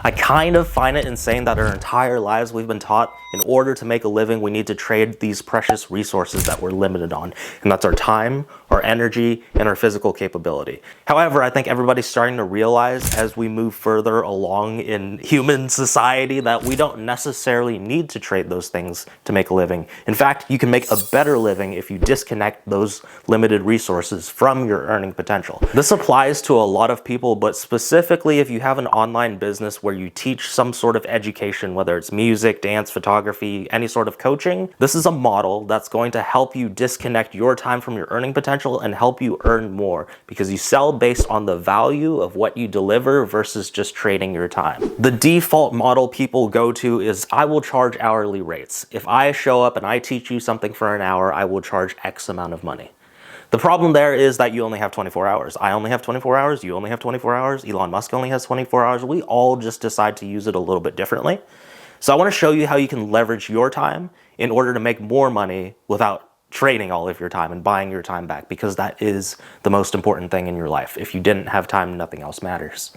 I kind of find it insane that our entire lives we've been taught in order to make a living, we need to trade these precious resources that we're limited on. And that's our time, our energy, and our physical capability. However, I think everybody's starting to realize as we move further along in human society that we don't necessarily need to trade those things to make a living. In fact, you can make a better living if you disconnect those limited resources from your earning potential. This applies to a lot of people, but specifically if you have an online business where you teach some sort of education, whether it's music, dance, photography, any sort of coaching, this is a model that's going to help you disconnect your time from your earning potential and help you earn more because you sell based on the value of what you deliver versus just trading your time. The default model people go to is I will charge hourly rates. If I show up and I teach you something for an hour, I will charge X amount of money. The problem there is that you only have 24 hours. I only have 24 hours. You only have 24 hours. Elon Musk only has 24 hours. We all just decide to use it a little bit differently. So I want to show you how you can leverage your time in order to make more money without trading all of your time and buying your time back, because that is the most important thing in your life. If you didn't have time, nothing else matters.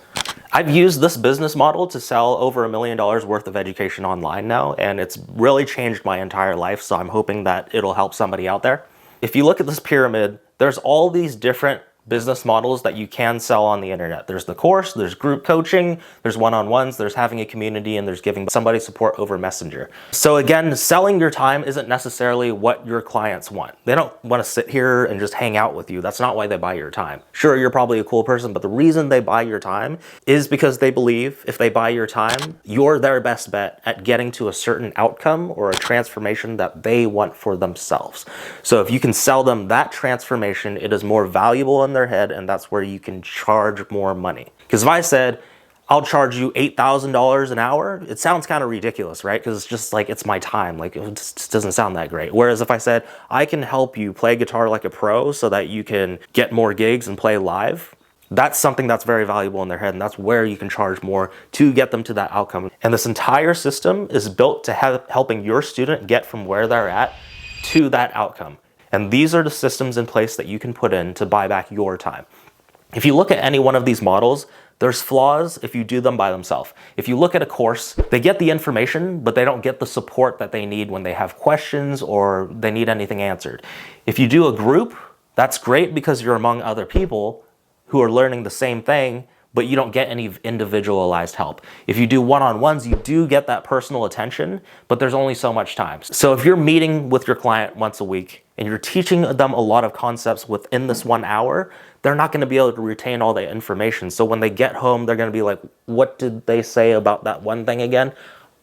I've used this business model to sell over $1 million worth of education online now, and it's really changed my entire life. So I'm hoping that it'll help somebody out there. If you look at this pyramid, there's all these different business models that you can sell on the internet. There's the course, there's group coaching, there's one-on-ones, there's having a community, and there's giving somebody support over Messenger. So again, selling your time isn't necessarily what your clients want. They don't want to sit here and just hang out with you. That's not why they buy your time. Sure, you're probably a cool person, but the reason they buy your time is because they believe if they buy your time, you're their best bet at getting to a certain outcome or a transformation that they want for themselves. So if you can sell them that transformation, it is more valuable in their head, and that's where you can charge more money. Because if I said, I'll charge you $8,000 an hour, it sounds kind of ridiculous, right? Because it's just like, it's my time. Like, it just doesn't sound that great. Whereas if I said, I can help you play guitar like a pro so that you can get more gigs and play live, that's something that's very valuable in their head, and that's where you can charge more to get them to that outcome. And this entire system is built to helping your student get from where they're at to that outcome. And these are the systems in place that you can put in to buy back your time. If you look at any one of these models, there's flaws if you do them by themselves. If you look at a course, they get the information, but they don't get the support that they need when they have questions or they need anything answered. If you do a group, that's great because you're among other people who are learning the same thing, but you don't get any individualized help. If you do one-on-ones, you do get that personal attention, but there's only so much time. So if you're meeting with your client once a week and you're teaching them a lot of concepts within this 1 hour, they're not going to be able to retain all the information. So when they get home, they're going to be like, what did they say about that one thing again?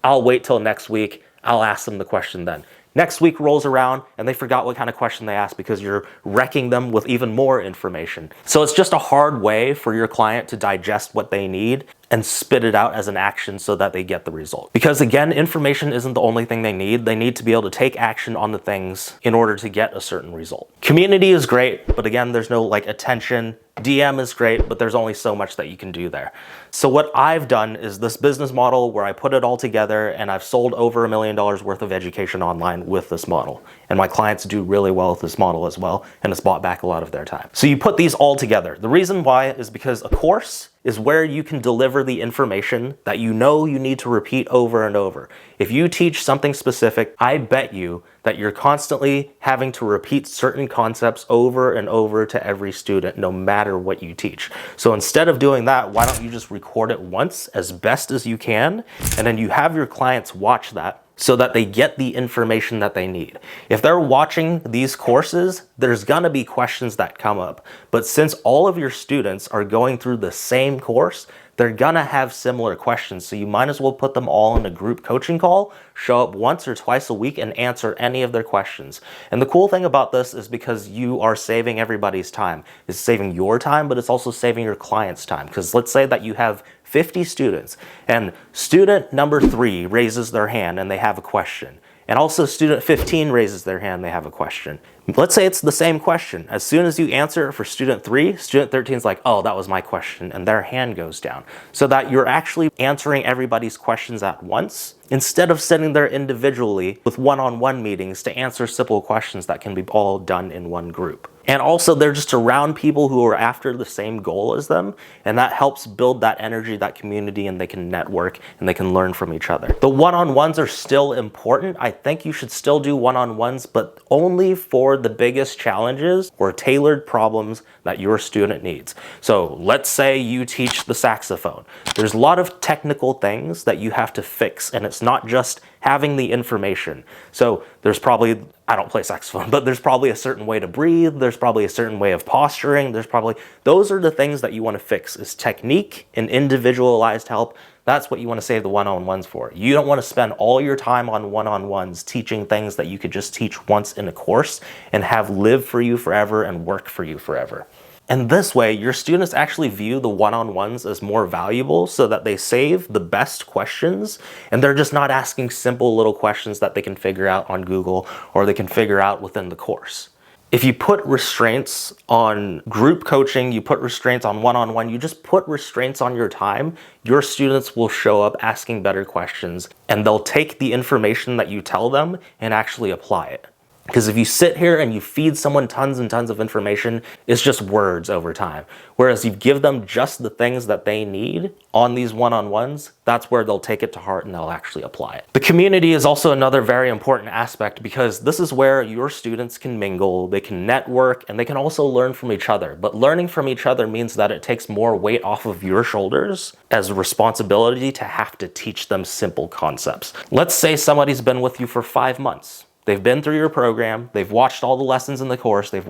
I'll wait till next week. I'll ask them the question then. Next week rolls around and they forgot what kind of question they asked because you're wrecking them with even more information. So it's just a hard way for your client to digest what they need and spit it out as an action so that they get the result. Because again, information isn't the only thing they need. They need to be able to take action on the things in order to get a certain result. Community is great, but again, there's no like attention. DM is great, but there's only so much that you can do there. So what I've done is this business model where I put it all together, and I've sold over $1 million worth of education online with this model. And my clients do really well with this model as well, and it's bought back a lot of their time. So you put these all together. The reason why is because a course is where you can deliver the information that you know you need to repeat over and over. If you teach something specific, I bet you that you're constantly having to repeat certain concepts over and over to every student, no matter what you teach. So instead of doing that, why don't you just record it once as best as you can, and then you have your clients watch that so that they get the information that they need. If they're watching these courses, there's gonna be questions that come up. But since all of your students are going through the same course, they're gonna have similar questions. So you might as well put them all in a group coaching call, show up once or twice a week and answer any of their questions. And the cool thing about this is because you are saving everybody's time. It's saving your time, but it's also saving your client's time. Because let's say that you have 50 students and student number 3 raises their hand and they have a question. And also student 15 raises their hand, they have a question. Let's say it's the same question. As soon as you answer it for student 3, student 13 is like, oh, that was my question, and their hand goes down. So that you're actually answering everybody's questions at once, instead of sitting there individually with one-on-one meetings to answer simple questions that can be all done in one group. And also they're just around people who are after the same goal as them, and that helps build that energy, that community, and they can network and they can learn from each other. The one-on-ones are still important. I think you should still do one-on-ones, but only for the biggest challenges or tailored problems that your student needs. So let's say you teach the saxophone. There's a lot of technical things that you have to fix, and it's not just having the information. So there's probably, I don't play saxophone, but there's probably a certain way to breathe. There's probably a certain way of posturing. Those are the things that you want to fix, is technique and individualized help. That's what you want to save the one-on-ones for. You don't want to spend all your time on one-on-ones teaching things that you could just teach once in a course and have live for you forever and work for you forever. And this way, your students actually view the one-on-ones as more valuable, so that they save the best questions and they're just not asking simple little questions that they can figure out on Google or they can figure out within the course. If you put restraints on group coaching, you put restraints on one-on-one, you just put restraints on your time, your students will show up asking better questions and they'll take the information that you tell them and actually apply it. Because if you sit here and you feed someone tons and tons of information, it's just words over time. Whereas you give them just the things that they need on these one-on-ones, that's where they'll take it to heart and they'll actually apply it. The community is also another very important aspect, because this is where your students can mingle, they can network, and they can also learn from each other. But learning from each other means that it takes more weight off of your shoulders as a responsibility to have to teach them simple concepts. Let's say somebody's been with you for 5 months. They've been through your program, they've watched all the lessons in the course, they've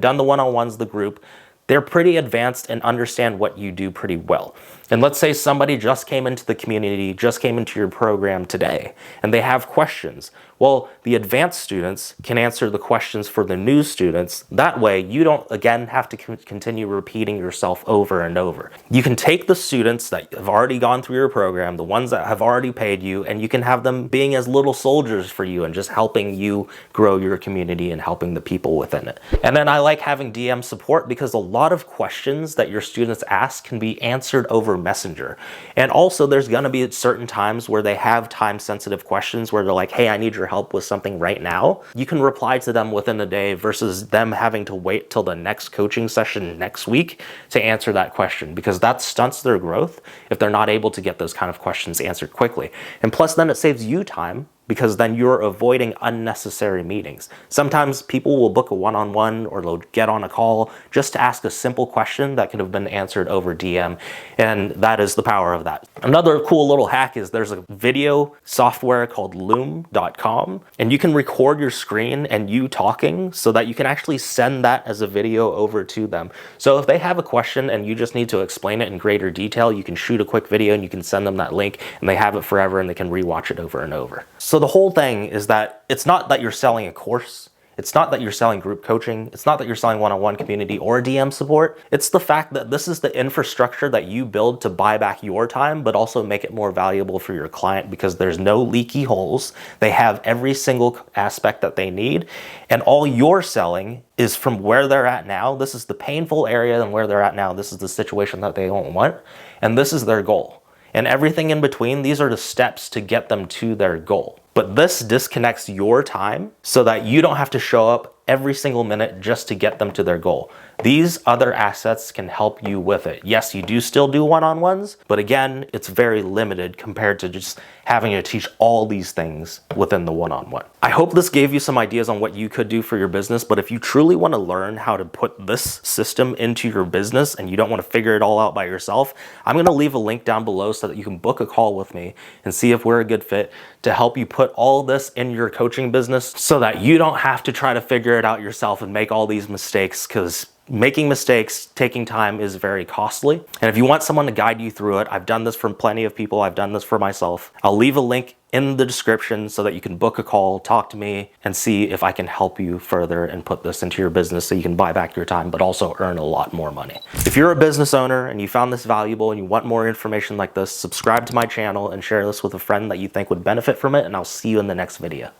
done the one-on-ones, the group. They're pretty advanced and understand what you do pretty well. And let's say somebody just came into the community, just came into your program today, and they have questions. Well, the advanced students can answer the questions for the new students. That way, you don't, again, have to continue repeating yourself over and over. You can take the students that have already gone through your program, the ones that have already paid you, and you can have them being as little soldiers for you and just helping you grow your community and helping the people within it. And then I like having DM support, because a lot of questions that your students ask can be answered over Messenger. And also there's going to be certain times where they have time-sensitive questions where they're like, hey, I need your help with something right now. You can reply to them within a day versus them having to wait till the next coaching session next week to answer that question, because that stunts their growth if they're not able to get those kind of questions answered quickly. And plus then it saves you time, because then you're avoiding unnecessary meetings. Sometimes people will book a one-on-one or they'll get on a call just to ask a simple question that could have been answered over DM, and that is the power of that. Another cool little hack is there's a video software called loom.com, and you can record your screen and you talking so that you can actually send that as a video over to them. So if they have a question and you just need to explain it in greater detail, you can shoot a quick video and you can send them that link and they have it forever and they can rewatch it over and over. So the whole thing is that it's not that you're selling a course, it's not that you're selling group coaching, it's not that you're selling one-on-one community or DM support. It's the fact that this is the infrastructure that you build to buy back your time, but also make it more valuable for your client, because there's no leaky holes. They have every single aspect that they need, and all you're selling is from where they're at now. This is the painful area, and where they're at now, this is the situation that they don't want, and this is their goal. And everything in between, these are the steps to get them to their goal. But this disconnects your time so that you don't have to show up every single minute just to get them to their goal. These other assets can help you with it. Yes, you do still do one-on-ones, but again, it's very limited compared to just having to teach all these things within the one-on-one. I hope this gave you some ideas on what you could do for your business, but if you truly want to learn how to put this system into your business and you don't want to figure it all out by yourself, I'm going to leave a link down below so that you can book a call with me and see if we're a good fit to help you put all this in your coaching business so that you don't have to try to figure it out yourself and make all these mistakes, because making mistakes, taking time is very costly. And if you want someone to guide you through it, I've done this for plenty of people. I've done this for myself. I'll leave a link in the description so that you can book a call, talk to me, and see if I can help you further and put this into your business so you can buy back your time, but also earn a lot more money. If you're a business owner and you found this valuable and you want more information like this, subscribe to my channel and share this with a friend that you think would benefit from it, and I'll see you in the next video.